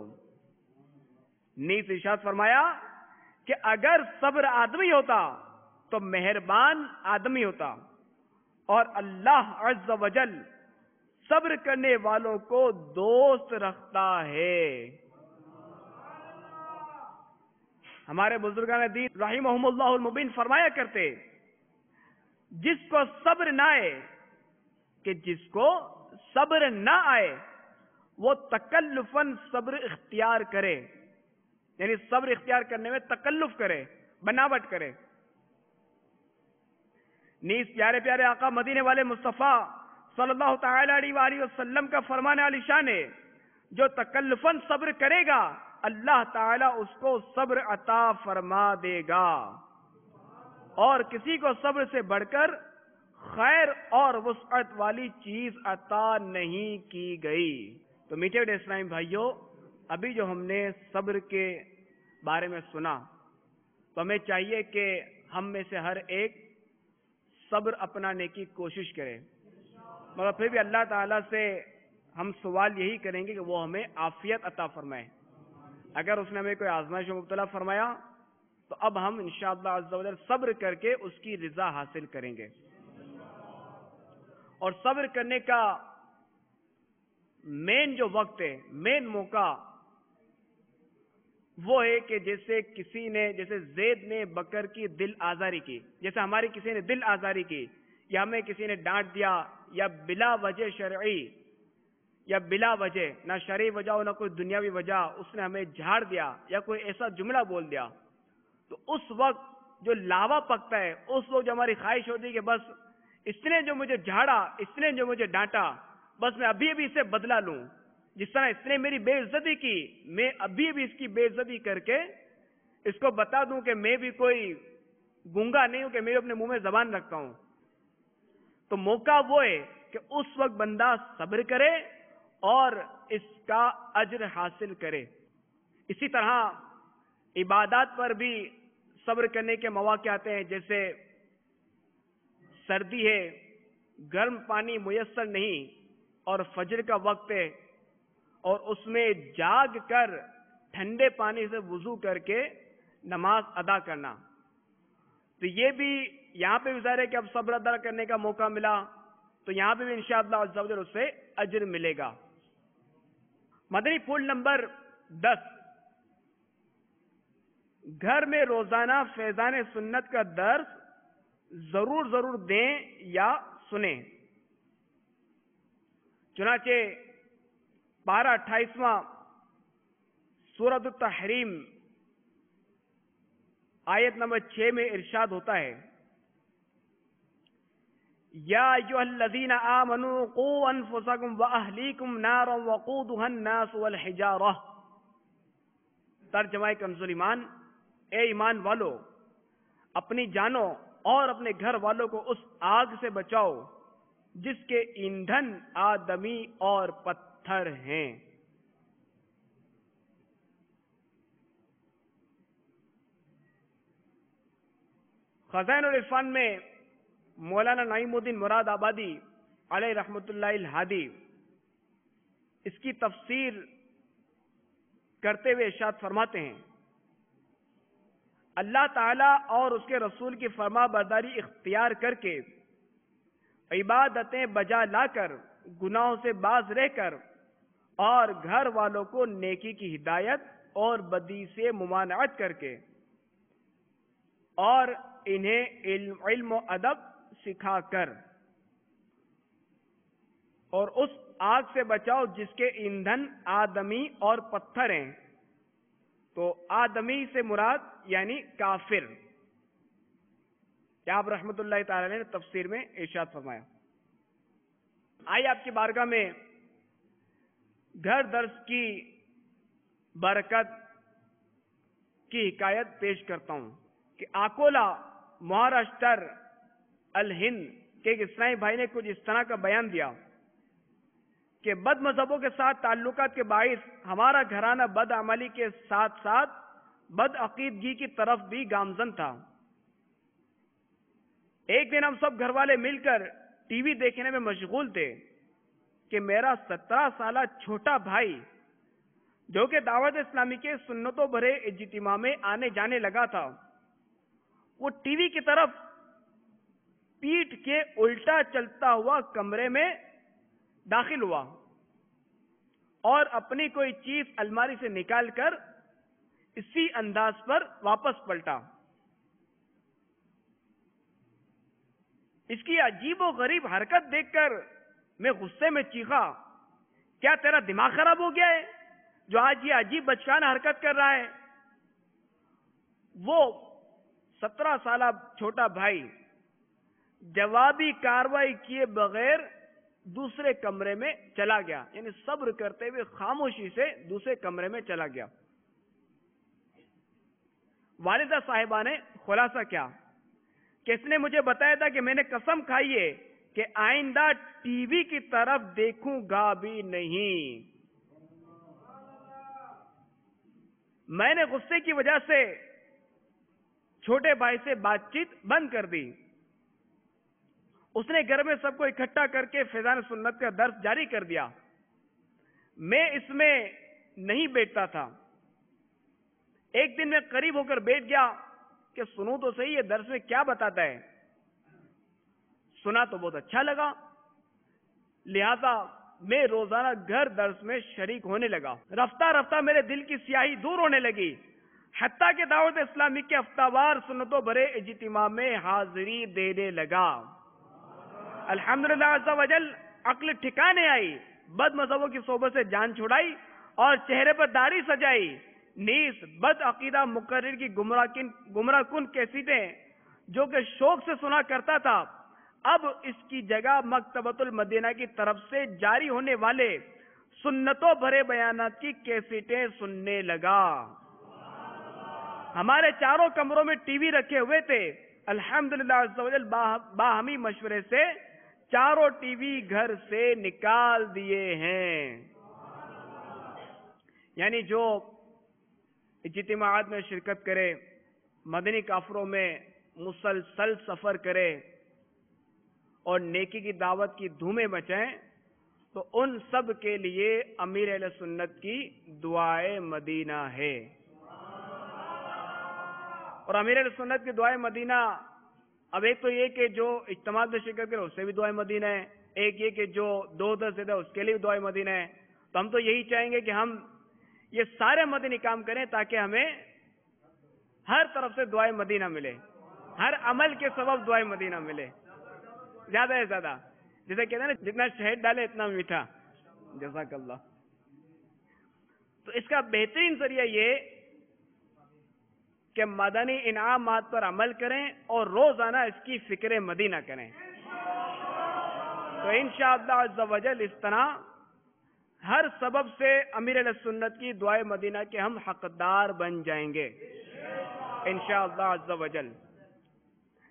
نیز ارشاد فرمایا کہ اگر صبر آدمی ہوتا تو مہربان آدمی ہوتا، اور اللہ عز و جل صبر کرنے والوں کو دوست رکھتا ہے۔ ہمارے بزرگان دین رحمہم اللہ المبین فرمایا کرتے جس کو صبر نہ آئے، کہ جس کو صبر نہ آئے وہ تکلفاً صبر اختیار کرے، یعنی صبر اختیار کرنے میں تکلف کرے، بناوٹ کرے۔ نیز پیارے پیارے آقا مدینے والے مصطفیٰ صلی اللہ تعالی علیہ وآلہ وسلم کا فرمان علی شان ہے، جو تکلفاً صبر کرے گا اللہ تعالیٰ اس کو صبر عطا فرما دے گا، اور کسی کو صبر سے بڑھ کر خیر اور وسعت والی چیز عطا نہیں کی گئی۔ تو میٹھے اسلامی بھائیوں، ابھی جو ہم نے صبر کے بارے میں سنا، تو ہمیں چاہیے کہ ہم میں سے ہر ایک صبر اپنانے کی کوشش کرے، مگر پھر بھی اللہ تعالیٰ سے ہم سوال یہی کریں گے کہ وہ ہمیں عافیت عطا فرمائے۔ اگر اس نے ہمیں کوئی آزمائش میں مبتلا فرمایا تو اب ہم انشاءاللہ عز و جل صبر کر کے اس کی رضا حاصل کریں گے۔ اور صبر کرنے کا مین جو وقت ہے، مین موقع وہ ہے کہ جیسے زید نے بکر کی دل آزاری کی، جیسے ہماری کسی نے دل آزاری کی، یا ہمیں کسی نے ڈانٹ دیا، یا بلا وجہ شرعی یا بلا وجہ، نہ شرعی وجہ ہو نہ کوئی دنیاوی وجہ، اس نے ہمیں جھاڑ دیا یا کوئی ایسا جملہ بول دیا، تو اس وقت جو لاوا پکتا ہے، اس وقت جو ہماری خواہش ہوتی ہے کہ بس اس نے جو مجھے جھاڑا، اس نے جو مجھے ڈانٹا، بس میں ابھی ابھی اسے بدلہ لوں، جس طرح اس نے میری بے عزتی کی، میں ابھی ابھی اس کی بے عزتی کر کے اس کو بتا دوں کہ میں بھی کوئی گونگا نہیں ہوں، کہ میں اپنے منہ میں زبان رکھتا ہوں۔ تو موقع وہ ہے کہ اس وقت بندہ صبر کرے اور اس کا اجر حاصل کرے۔ اسی طرح عبادات پر بھی صبر کرنے کے مواقع آتے ہیں، جیسے سردی ہے، گرم پانی میسر نہیں اور فجر کا وقت ہے، اور اس میں جاگ کر ٹھنڈے پانی سے وضو کر کے نماز ادا کرنا، تو یہ بھی یہاں پہ بھی ظاہر ہے کہ اب صبر ادا کرنے کا موقع ملا، تو یہاں پہ بھی انشاءاللہ عز و جل اس سے اجر ملے گا۔ مدنی پھول نمبر 10، گھر میں روزانہ فیضان سنت کا درس ضرور دیں یا سنیں۔ چنانچہ پارہ 28واں سورۃ التحریم آیت نمبر 6 میں ارشاد ہوتا ہے، یا ایھا الذین آمنوا قوا انفسکم واہلیکم نارا وقودھا الناس والحجارہ۔ ترجمہ کنز ایمان، اے ایمان والو، اپنی جانوں اور اپنے گھر والوں کو اس آگ سے بچاؤ جس کے ایندھن آدمی اور پتھر ہیں۔ خزائن العرفان میں مولانا نعیم الدین مراد آبادی علیہ رحمۃ اللہ الہادی اس کی تفسیر کرتے ہوئے ارشاد فرماتے ہیں، اللہ تعالیٰ اور اس کے رسول کی فرما برداری اختیار کر کے، عبادتیں بجا لا کر، گناہوں سے باز رہ کر، اور گھر والوں کو نیکی کی ہدایت اور بدی سے ممانعت کر کے، اور انہیں علم و ادب سکھا کر، اور اس آگ سے بچاؤ جس کے ایندھن آدمی اور پتھر ہیں۔ تو آدمی سے مراد یعنی کافر، کہ آپ رحمت اللہ تعالی نے تفسیر میں ارشاد فرمایا۔ آئیے آپ کی بارگاہ میں گھر درس کی برکت کی حکایت پیش کرتا ہوں کہ آکولا مہاراشٹر الہند کے ایک اسلامی بھائی نے کچھ اس طرح کا بیان دیا کہ بد مذہبوں کے ساتھ تعلقات کے باعث ہمارا گھرانہ بد عملی کے ساتھ ساتھ بد عقیدگی کی طرف بھی گامزن تھا۔ ایک دن ہم سب گھر والے مل کر ٹی وی دیکھنے میں مشغول تھے کہ میرا 17 سالہ چھوٹا بھائی، جو کہ دعوت اسلامی کے سنتوں بھرے اجتماع میں آنے جانے لگا تھا، وہ ٹی وی کی طرف پیٹ کے الٹا چلتا ہوا کمرے میں داخل ہوا اور اپنی کوئی چیز الماری سے نکال کر اسی انداز پر واپس پلٹا۔ اس کی عجیب و غریب حرکت دیکھ کر میں غصے میں چیخا، کیا تیرا دماغ خراب ہو گیا ہے جو آج یہ عجیب بچکانہ حرکت کر رہا ہے؟ وہ 17 سالہ چھوٹا بھائی جوابی کاروائی کیے بغیر دوسرے کمرے میں چلا گیا، یعنی صبر کرتے ہوئے خاموشی سے دوسرے کمرے میں چلا گیا۔ والدہ صاحبہ نے خلاصہ کیا کہ اس نے مجھے بتایا تھا کہ میں نے قسم کھائی ہے کہ آئندہ ٹی وی کی طرف دیکھوں گا بھی نہیں۔ میں نے غصے کی وجہ سے چھوٹے بھائی سے بات چیت بند کر دی۔ اس نے گھر میں سب کو اکٹھا کر کے فیضان سنت کا درس جاری کر دیا۔ میں اس میں نہیں بیٹھتا تھا۔ ایک دن میں قریب ہو کر بیٹھ گیا کہ سنوں تو صحیح یہ درس میں کیا بتاتا ہے۔ سنا تو بہت اچھا لگا، لہذا میں روزانہ گھر درس میں شریک ہونے لگا۔ رفتہ رفتہ میرے دل کی سیاہی دور ہونے لگی، حتیٰ کہ دعوت اسلامی کے ہفتہ وار سنتوں بھرے اجتماع میں حاضری دینے لگا۔ الحمدللہ عز و جل عقل ٹھکانے آئی، بد مذہبوں کی صحبت سے جان چھڑائی اور چہرے پر داڑھی سجائی۔ نیز بد عقیدہ مقرر کی گمراہ کن کیسٹیں جو کہ شوق سے سنا کرتا تھا، اب اس کی جگہ مکتبۃ المدینہ کی طرف سے جاری ہونے والے سنتوں بھرے بیانات کی کیسٹیں سننے لگا۔ ہمارے چاروں کمروں میں ٹی وی رکھے ہوئے تھے۔ الحمدللہ عز و جل باہمی مشورے سے چاروں ٹی وی گھر سے نکال دیے ہیں۔ یعنی جو اجتماعات میں شرکت کرے، مدنی کافروں میں مسلسل سفر کرے اور نیکی کی دعوت کی دھومیں مچائیں، تو ان سب کے لیے امیر اہل سنت کی دعائے مدینہ ہے۔ اور امیر اہل سنت کی دعائے مدینہ، اب ایک تو یہ کہ جو اجتماع میں شرکت کرے اس سے بھی دعائے مدینہ ہے، ایک یہ کہ جو دو درس دیتا ہے اس کے لیے بھی دعائے مدینہ ہے۔ تو ہم تو یہی چاہیں گے کہ ہم یہ سارے مدنی کام کریں تاکہ ہمیں ہر طرف سے دعائے مدینہ ملے، ہر عمل کے سبب دعائے مدینہ ملے، زیادہ سے زیادہ، جیسے کہتے ہیں نا جتنا شہد ڈالے اتنا میٹھا۔ جزاک اللہ۔ تو اس کا بہترین ذریعہ یہ کہ مدنی انعامات پر عمل کریں اور روزانہ اس کی فکر مدینہ کریں، تو انشاءاللہ عز و جل اس طرح ہر سبب سے امیر اہل سنت کی دعائے مدینہ کے ہم حقدار بن جائیں گے انشاءاللہ عز و جل۔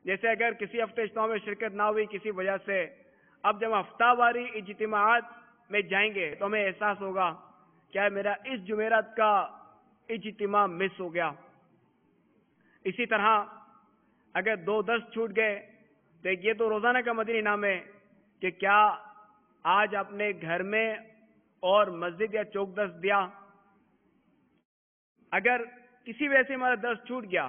جیسے اگر کسی ہفتے اجتماع میں شرکت نہ ہوئی کسی وجہ سے، اب جب ہفتہ واری اجتماعات میں جائیں گے تو ہمیں احساس ہوگا کیا میرا اس جمعرات کا اجتماع مس ہو گیا۔ اسی طرح اگر 2 درس چھوٹ گئے تو یہ تو روزانہ کا مدنی انعام ہے کہ کیا آج آپ نے گھر میں اور مسجد یا چوک درس دیا۔ اگر کسی وجہ سے ہمارا درس چھوٹ گیا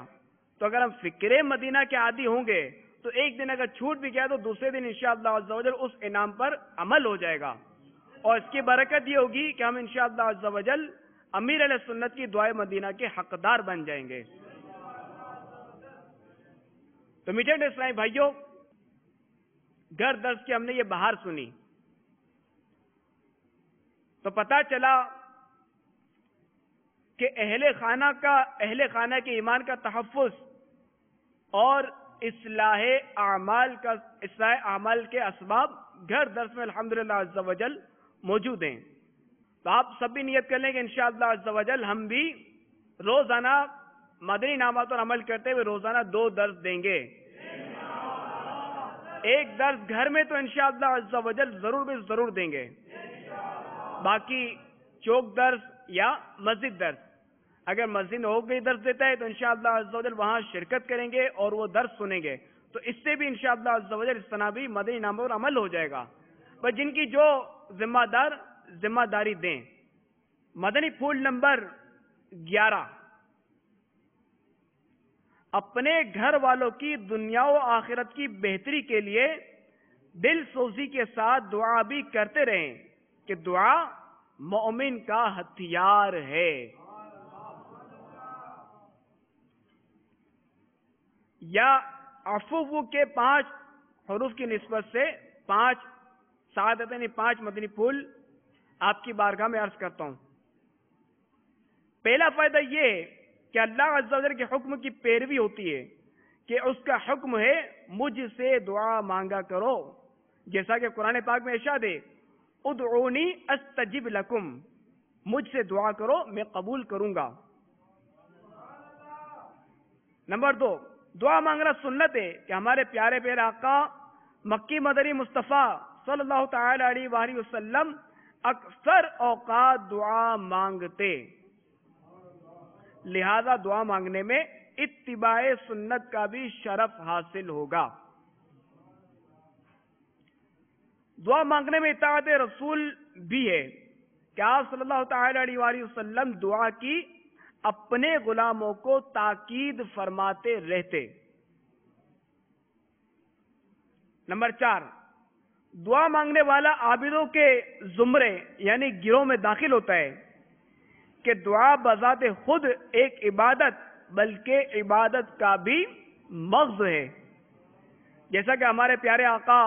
تو اگر ہم فکر مدینہ کے عادی ہوں گے تو ایک دن اگر چھوٹ بھی گیا تو دوسرے دن انشاءاللہ عز و جل اس انعام پر عمل ہو جائے گا، اور اس کی برکت یہ ہوگی کہ ہم انشاءاللہ عز و جل امیر علیہ سنت کی دعائے مدینہ کے حقدار بن جائیں گے۔ تو میٹھے اسلامی بھائیوں، گھر درس کی ہم نے یہ بہار سنی تو پتا چلا کہ اہل خانہ کے ایمان کا تحفظ اور اصلاح اعمال کے اسباب گھر درس میں الحمدللہ عز و جل موجود ہیں۔ تو آپ سب بھی نیت کر لیں کہ انشاءاللہ عز و جل ہم بھی روزانہ مدنی انعامات پر عمل کرتے ہوئے روزانہ 2 درس دیں گے۔ ایک درس گھر میں تو انشاءاللہ عز و جل ضرور بھی ضرور دیں گے، باقی چوک درس یا مسجد درس، اگر مسجد میں ہو گئی درس دیتا ہے تو انشاءاللہ عز و جل وہاں شرکت کریں گے اور وہ درس سنیں گے، تو اس سے بھی انشاءاللہ عز و جل اس طرح بھی مدنی انعام پر عمل ہو جائے گا۔ پر جن کی جو ذمہ داری دیں، مدنی پھول نمبر 11، اپنے گھر والوں کی دنیا و آخرت کی بہتری کے لیے دل سوزی کے ساتھ دعا بھی کرتے رہیں کہ دعا مومن کا ہتھیار ہے۔ یا عفو کے 5 حروف کی نسبت سے 5 سعادت یعنی 5 مدنی پھول آپ کی بارگاہ میں عرض کرتا ہوں۔ پہلا فائدہ یہ کہ اللہ عز و جل کے حکم کی پیروی ہوتی ہے کہ اس کا حکم ہے مجھ سے دعا مانگا کرو، جیسا کہ قرآن پاک میں ارشاد ہے ادعونی استجب لکم، مجھ سے دعا کرو میں قبول کروں گا۔ نمبر 2، دعا مانگنا سنت ہے کہ ہمارے پیارے پیارے آقا مکی مدنی مصطفیٰ صلی اللہ تعالی علیہ وآلہ وسلم اکثر اوقات دعا مانگتے، لہذا دعا مانگنے میں اتباع سنت کا بھی شرف حاصل ہوگا۔ دعا مانگنے میں اطاعت رسول بھی ہے کہ آپ صلی اللہ تعالی علیہ وآلہ وسلم دعا کی اپنے غلاموں کو تاکید فرماتے رہتے۔ نمبر 4، دعا مانگنے والا عابدوں کے زمرے یعنی گروہ میں داخل ہوتا ہے کہ دعا بذات خود ایک عبادت بلکہ عبادت کا بھی مغز ہے، جیسا کہ ہمارے پیارے آقا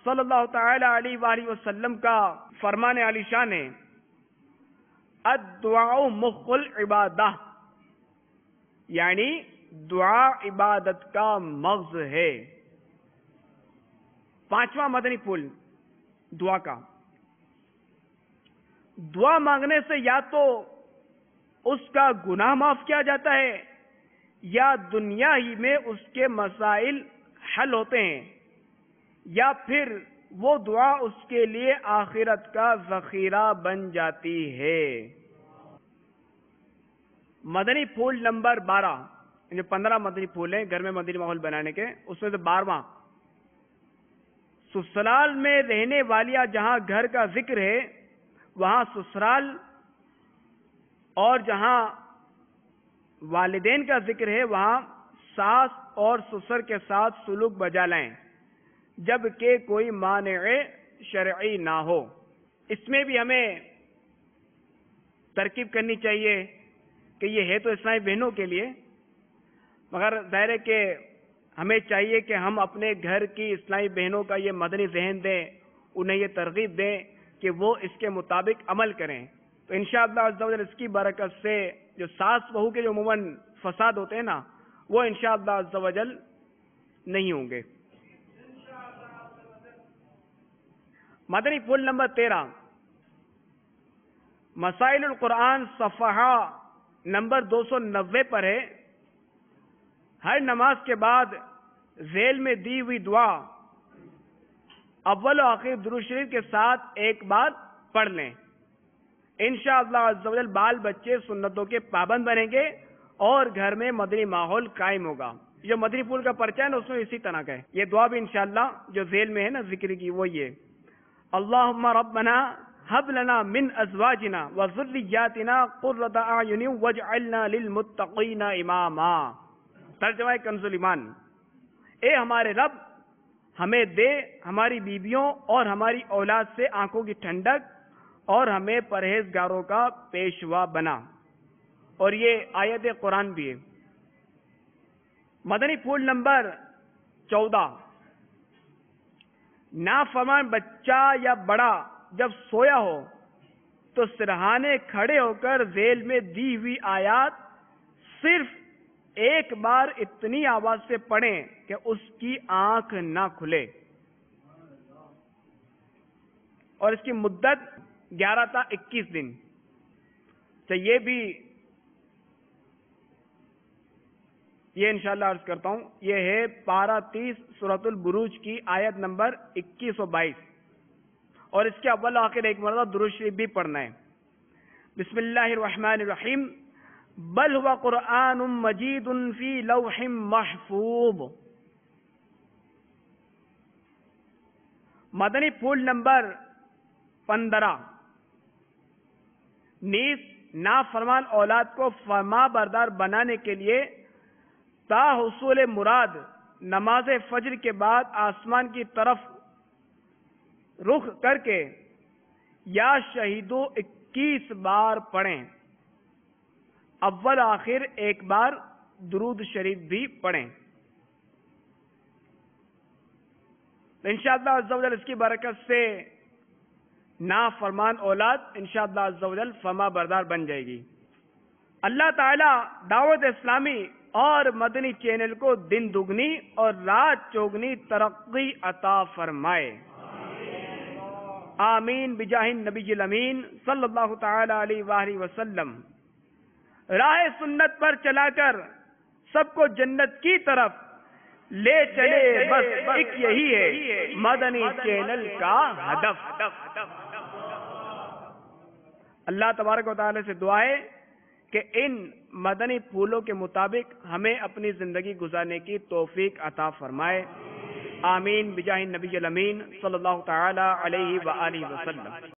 صلی اللہ تعالی علیہ وآلہ وسلم کا فرمان علی شان ہے الدعاء مخ العبادہ، یعنی دعا عبادت کا مغز ہے۔ 5واں مدنی پھول دعا کا، دعا مانگنے سے یا تو اس کا گناہ معاف کیا جاتا ہے یا دنیا ہی میں اس کے مسائل حل ہوتے ہیں، یا پھر وہ دعا اس کے لیے آخرت کا ذخیرہ بن جاتی ہے۔ مدنی پھول نمبر 12، جو 15 مدنی پھول ہیں گھر میں مدنی ماحول بنانے کے، اس میں سے 12واں، سسرال میں رہنے والیا جہاں گھر کا ذکر ہے وہاں سسرال، اور جہاں والدین کا ذکر ہے وہاں ساس اور سسر کے ساتھ سلوک بجا لائیں جبکہ کوئی مانع شرعی نہ ہو۔ اس میں بھی ہمیں ترکیب کرنی چاہیے کہ یہ ہے تو اسلامی بہنوں کے لیے، مگر ظاہر ہے کہ ہمیں چاہیے کہ ہم اپنے گھر کی اسلامی بہنوں کا یہ مدنی ذہن دیں، انہیں یہ ترغیب دیں کہ وہ اس کے مطابق عمل کریں، تو انشاءاللہ عز و جل اس کی برکت سے جو ساس بہو کے جو عموماً فساد ہوتے ہیں نا وہ انشاءاللہ عز و جل نہیں ہوں گے۔ مدنی پھول نمبر 13، مسائل القرآن صفحہ نمبر 290 پر ہے، ہر نماز کے بعد ذیل میں دی ہوئی دعا اول و آخر درود شریف کے ساتھ ایک بار پڑھ لیں، انشاءاللہ عز و جل بال بچے سنتوں کے پابند بنیں گے اور گھر میں مدنی ماحول قائم ہوگا۔ جو مدنی پھول کا پرچہ ہے نا اس میں اسی طرح کا ہے، یہ دعا بھی انشاءاللہ جو ذیل میں ہے نا ذکر کی وہ یہ اللہم ربنا ہب لنا من ازواجنا وذریاتنا قرۃ اعین واجعلنا للمتقین اماما۔ ترجمہ کنز ایمان، اے ہمارے رب ہمیں دے ہماری بیویوں اور ہماری اولاد سے آنکھوں کی ٹھنڈک اور ہمیں پرہیزگاروں کا پیشوا بنا، اور یہ آیت قرآن بھی ہے۔ مدنی پھول نمبر 14، نافرمان بچہ یا بڑا جب سویا ہو تو سرہانے کھڑے ہو کر ذیل میں دی ہوئی آیات صرف ایک بار اتنی آواز سے پڑھیں کہ اس کی آنکھ نہ کھلے، اور اس کی مدت 11 تا 21 دن، تو یہ انشاءاللہ عرض کرتا ہوں، یہ ہے پارہ 30 سورۃ البروج کی آیت نمبر 21 و 22، اور اس کے اول آخر ایک مرتبہ درود شریف بھی پڑھنا ہے۔ بسم اللہ الرحمن الرحیم، بل هو قرآن مجید فی لوح محفوظ۔ مدنی پھول نمبر 15، نیز نافرمان اولاد کو فرما بردار بنانے کے لیے تا حصول مراد نماز فجر کے بعد آسمان کی طرف رخ کر کے یا شہیدوں 21 بار پڑھیں، اول آخر ایک بار درود شریف بھی پڑھیں، انشاءاللہ عز و جل اس کی برکت سے نافرمان اولاد انشاءاللہ عز و جل فرما بردار بن جائے گی۔ اللہ تعالی دعوت اسلامی اور مدنی چینل کو دن دگنی اور رات چوگنی ترقی عطا فرمائے. آمین بجاہ النبی الامین صلی اللہ تعالی علیہ وآلہ وسلم. راہ سنت پر چلا کر سب کو جنت کی طرف لے چلے، بس ایک یہی ہے مدنی چینل کا ہدف. اللہ تبارک و تعالی سے دعا ہے کہ ان مدنی پھولوں کے مطابق ہمیں اپنی زندگی گزارنے کی توفیق عطا فرمائے. آمین بجاہ النبی الامین صلی اللہ تعالی علیہ وآلہ وسلم.